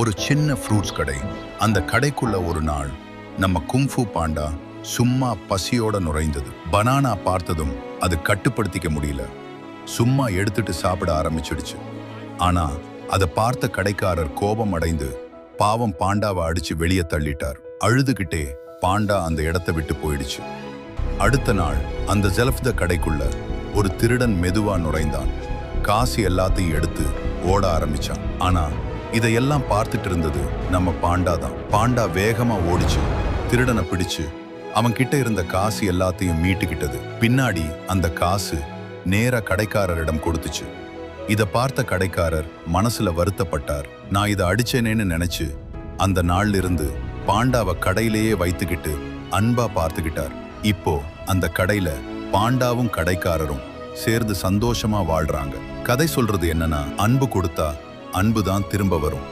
ஒரு சின்ன ஃப்ரூட்ஸ் கடை. அந்த கடைக்குள்ள ஒரு நாள் நம்ம குங்ஃபு பாண்டா சும்மா பசியோட நுழைந்தது. பனானா பார்த்ததும் அது கட்டுப்படுத்திக்க முடியல, சும்மா எடுத்துட்டு சாப்பிட ஆரம்பிச்சிடுச்சு. ஆனா அதை பார்த்த கடைக்காரர் கோபம் அடைந்து பாவம் பாண்டாவை அடிச்சு வெளியே தள்ளிட்டார். அழுதுகிட்டே பாண்டா அந்த இடத்தை விட்டு போயிடுச்சு. அடுத்த நாள் அந்த ஜலஃப்த கடைக்குள்ள ஒரு திருடன் மெதுவா நுழைந்தான். காசு எல்லாத்தையும் எடுத்து ஓட ஆரம்பிச்சான். ஆனா இதையெல்லாம் பார்த்துட்டு இருந்தது நம்ம பாண்டா தான். பாண்டா வேகமா ஓடிச்சு, திருடனை பிடிச்சு அவன் கிட்ட இருந்த காசு எல்லாத்தையும் மீட்டுக்கிட்டது. பின்னாடி அந்த காசு நேரா கடைக்காரரிடம் கொடுத்துச்சு. இதை பார்த்த கடைக்காரர் மனசுல வருத்தப்பட்டார். நான் இதை அடிச்சேனேன்னு நினைச்சு அந்த நாள்ல இருந்து பாண்டாவை கடையிலேயே வைத்துக்கிட்டு அன்பா பார்த்துக்கிட்டார். இப்போ அந்த கடையில பாண்டாவும் கடைக்காரரும் சேர்ந்து சந்தோஷமா வாழ்றாங்க. கதை சொல்றது என்னன்னா, அன்பு கொடுத்தா அன்புதான் திரும்ப வரும்.